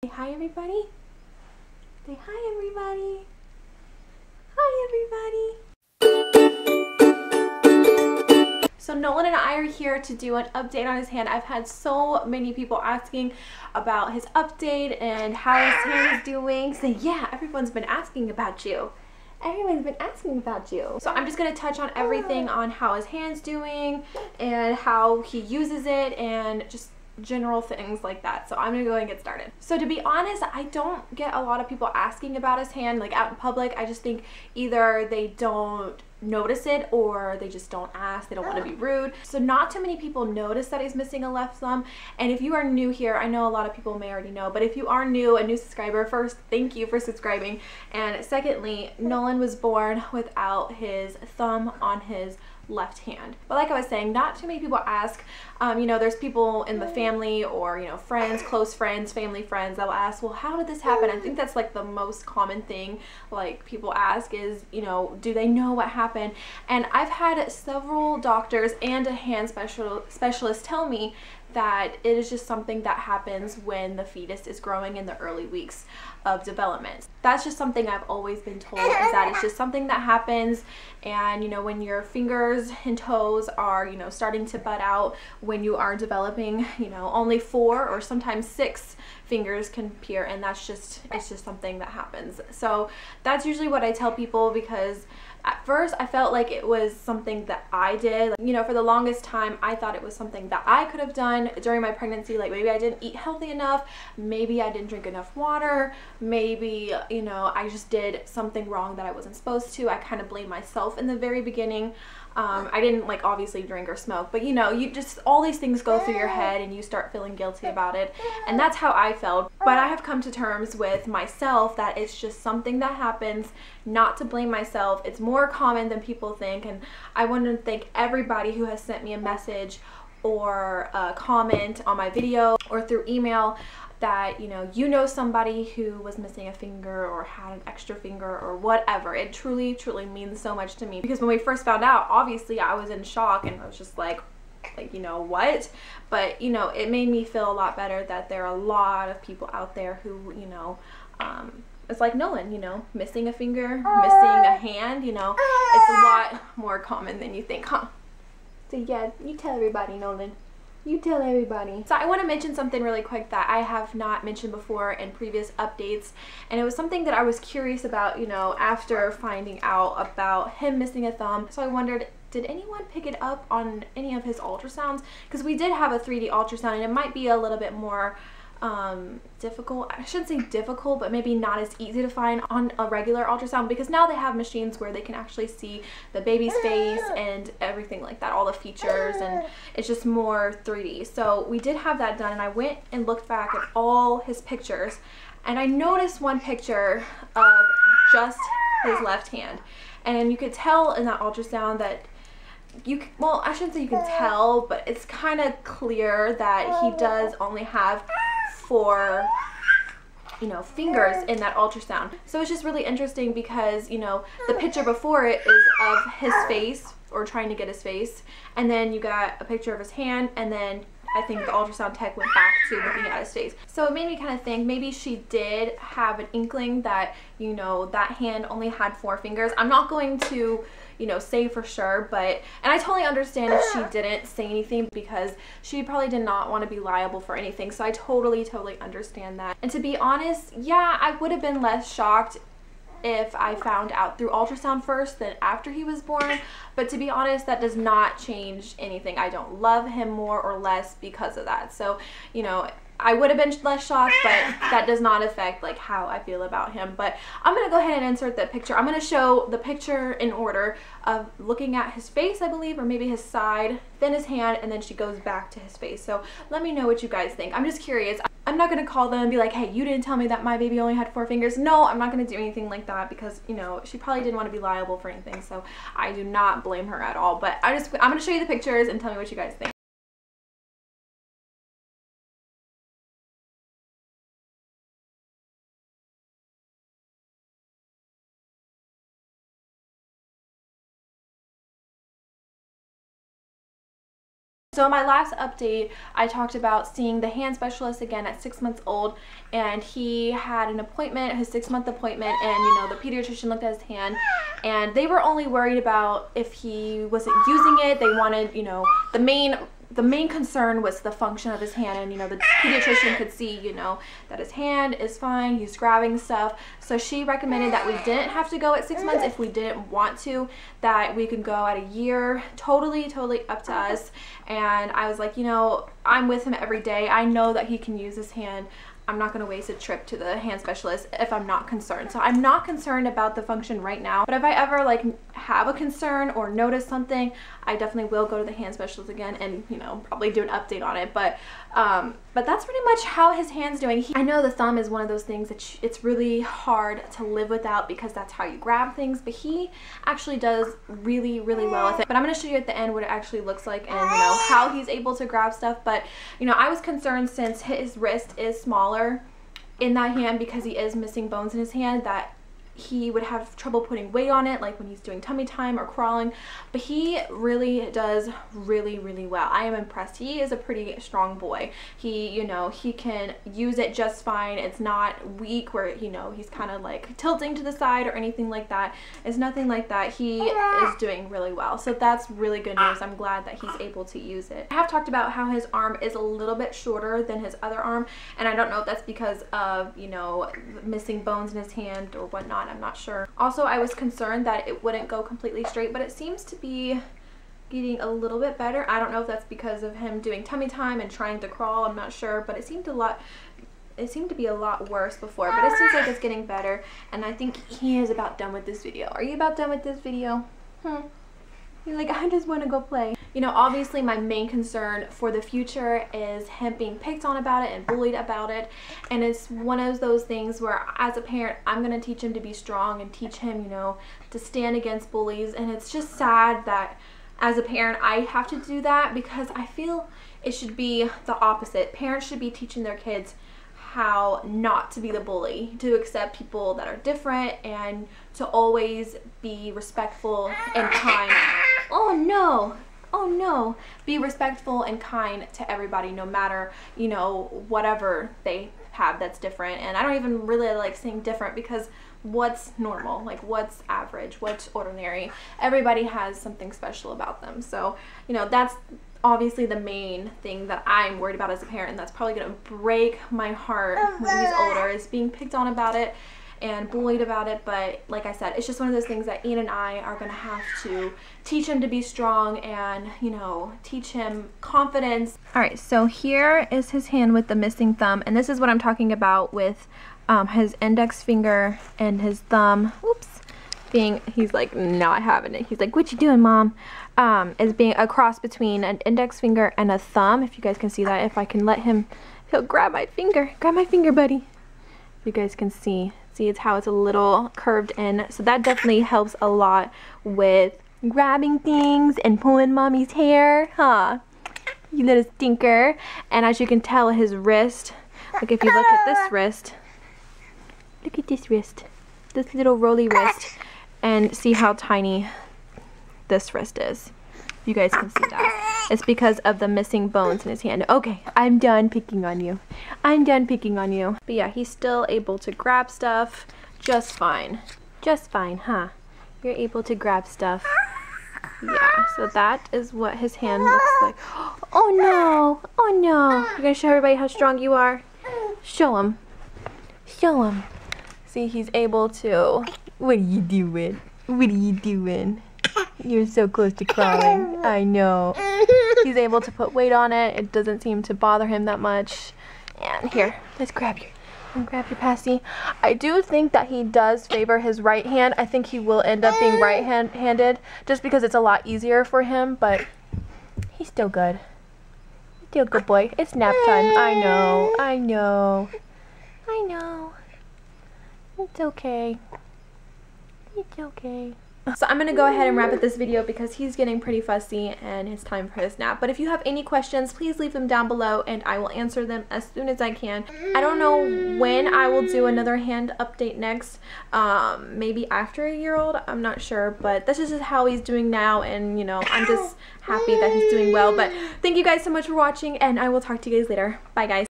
Say hi, everybody. Say hi, everybody. Hi, everybody. So Nolan and I are here to do an update on his hand. I've had so many people asking about his update and how his hand is doing. So yeah, everyone's been asking about you. Everyone's been asking about you. So I'm just going to touch on everything on how his hand's doing and how he uses it and just general things like that. So I'm gonna go ahead and get started. So to be honest, I don't get a lot of people asking about his hand like out in public. I just think either they don't notice it or they just don't ask. They don't want to be rude. So not too many people notice that he's missing a left thumb. And if you are new here, I know a lot of people may already know, but if you are new, a new subscriber, first, thank you for subscribing. And secondly, Nolan was born without his thumb on his left hand. But like I was saying, not too many people ask. You know, there's people in the family or, you know, friends, close friends, family friends that will ask, well, how did this happen? I think that's like the most common thing like people ask is, you know, do they know what happened? And I've had several doctors and a hand specialist tell me that it is just something that happens when the fetus is growing in the early weeks of development. That's just something I've always been told, is that it's just something that happens. And you know, when your fingers and toes are, you know, starting to bud out, when you are developing, you know, only 4 or sometimes 6 fingers can appear, and that's just, it's just something that happens. So that's usually what I tell people, because at first I felt like it was something that I did. Like, you know, for the longest time I thought it was something that I could have done during my pregnancy. Like maybe I didn't eat healthy enough, maybe I didn't drink enough water, maybe, you know, I just did something wrong that I wasn't supposed to. I kind of blamed myself in the very beginning. I didn't like obviously drink or smoke, but you know, you just, all these things go through your head and you start feeling guilty about it. And that's how I felt. But I have come to terms with myself that it's just something that happens, not to blame myself. It's more common than people think. And I want to thank everybody who has sent me a message or a comment on my video or through email that, you know somebody who was missing a finger or had an extra finger or whatever. It truly, truly means so much to me, because when we first found out, obviously I was in shock and I was just like, you know, what? But, you know, it made me feel a lot better that there are a lot of people out there who, you know, it's like Nolan, you know, missing a finger, missing a hand, you know, it's a lot more common than you think, huh? So yeah, you tell everybody, Nolan. You tell everybody. So I want to mention something really quick that I have not mentioned before in previous updates, and it was something that I was curious about, you know, after finding out about him missing a thumb. So I wondered, did anyone pick it up on any of his ultrasounds? Because we did have a 3D ultrasound, and it might be a little bit more difficult. I shouldn't say difficult, but maybe not as easy to find on a regular ultrasound, because now they have machines where they can actually see the baby's face and everything like that, all the features, and it's just more 3D. So we did have that done, and I went and looked back at all his pictures, and I noticed one picture of just his left hand, and you could tell in that ultrasound that well, I shouldn't say you can tell, but it's kind of clear that he does only have 4, you know, fingers in that ultrasound. So it's just really interesting because, you know, the picture before it is of his face, or trying to get his face, and then you got a picture of his hand, and then I think the ultrasound tech went back to looking at his face. So it made me kind of think maybe she did have an inkling that, you know, that hand only had 4 fingers. I'm not going to, you know, say for sure, but, and I totally understand if she didn't say anything, because she probably did not want to be liable for anything. So I totally, totally understand that. And to be honest, yeah, I would have been less shocked if I found out through ultrasound first than after he was born. But to be honest, that does not change anything. I don't love him more or less because of that. So, you know, I would have been less shocked, but that does not affect like how I feel about him. But I'm gonna go ahead and insert that picture. I'm gonna show the picture in order of looking at his face, I believe, or maybe his side, then his hand, and then she goes back to his face. So let me know what you guys think. I'm just curious. I'm not gonna call them and be like, hey, you didn't tell me that my baby only had 4 fingers. No, I'm not gonna do anything like that, because, you know, she probably didn't want to be liable for anything. So I do not blame her at all. But I'm gonna show you the pictures and tell me what you guys think. So in my last update, I talked about seeing the hand specialist again at 6 months old, and he had an appointment, his 6-month appointment, and you know, the pediatrician looked at his hand, and they were only worried about if he wasn't using it. They wanted, you know, the main concern was the function of his hand, and you know, the pediatrician could see, you know, that his hand is fine, he's grabbing stuff. So she recommended that we didn't have to go at 6 months if we didn't want to, that we could go at a year. Totally up to us. And I was like, you know, I'm with him every day, I know that he can use his hand. I'm not going to waste a trip to the hand specialist if I'm not concerned. So I'm not concerned about the function right now, but if I ever like have a concern or notice something, I definitely will go to the hand specialist again and, you know, probably do an update on it. But that's pretty much how his hand's doing. I know the thumb is one of those things that it's really hard to live without because that's how you grab things, but he actually does really well with it. But I'm going to show you at the end what it actually looks like and, you know, how he's able to grab stuff. But, you know, I was concerned since his wrist is smaller in that hand because he is missing bones in his hand, that he would have trouble putting weight on it, like when he's doing tummy time or crawling. But he really does really well. I am impressed. He is a pretty strong boy. He, you know, he can use it just fine. It's not weak where, you know, he's kind of like tilting to the side or anything like that. It's nothing like that. He is doing really well. So that's really good news. I'm glad that he's able to use it. I have talked about how his arm is a little bit shorter than his other arm, and I don't know if that's because of, you know, missing bones in his hand or whatnot. I'm not sure. Also, I was concerned that it wouldn't go completely straight, but it seems to be getting a little bit better. I don't know if that's because of him doing tummy time and trying to crawl. I'm not sure, but it seemed to be a lot worse before, but it seems like it's getting better, and I think he is about done with this video. Are you about done with this video? You're like, I just want to go play. You know, obviously my main concern for the future is him being picked on about it and bullied about it. And it's one of those things where as a parent, I'm going to teach him to be strong and teach him, you know, to stand against bullies. And it's just sad that as a parent, I have to do that because I feel it should be the opposite. Parents should be teaching their kids how not to be the bully, to accept people that are different, and to always be respectful and kind. Oh no, be respectful and kind to everybody, no matter, you know, whatever they have that's different. And I don't even really like saying different because what's normal, like what's average, what's ordinary, everybody has something special about them. So, you know, that's obviously the main thing that I'm worried about as a parent, and that's probably gonna break my heart when he's older, is being picked on about it and bullied about it. But like I said, it's just one of those things that Ian and I are gonna have to teach him to be strong and, you know, teach him confidence. All right, so here is his hand with the missing thumb, and this is what I'm talking about with his index finger and his thumb. Oops. He's like not having it. He's like, what you doing, Mom? Is being a cross between an index finger and a thumb. If you guys can see that, if I can let him, he'll grab my finger. Grab my finger, buddy. If you guys can see it's how it's a little curved in. So that definitely helps a lot with grabbing things and pulling Mommy's hair, huh? You little stinker. And as you can tell, his wrist, like if you look at this wrist, look at this wrist, this little roly wrist, and see how tiny this wrist is. You guys can see that. It's because of the missing bones in his hand. Okay, I'm done picking on you. I'm done picking on you. But yeah, he's still able to grab stuff just fine. Just fine, huh? You're able to grab stuff. Yeah, so that is what his hand looks like. Oh no! Oh no! You're gonna show everybody how strong you are? Show him. Show him. See, he's able to. What are you doing? What are you doing? You're so close to crawling. I know. He's able to put weight on it. It doesn't seem to bother him that much. And here, let's grab your passy. I do think that he does favor his right hand. I think he will end up being right-handed just because it's a lot easier for him, but he's still good. Still good boy. It's nap time. I know. I know. I know. It's okay. It's okay. So I'm gonna go ahead and wrap up this video because he's getting pretty fussy and it's time for his nap. But if you have any questions, please leave them down below and I will answer them as soon as I can. I don't know when I will do another hand update next. Maybe after a year old, I'm not sure, but this is just how he's doing now, and you know, I'm just happy that he's doing well. But thank you guys so much for watching, and I will talk to you guys later. Bye guys.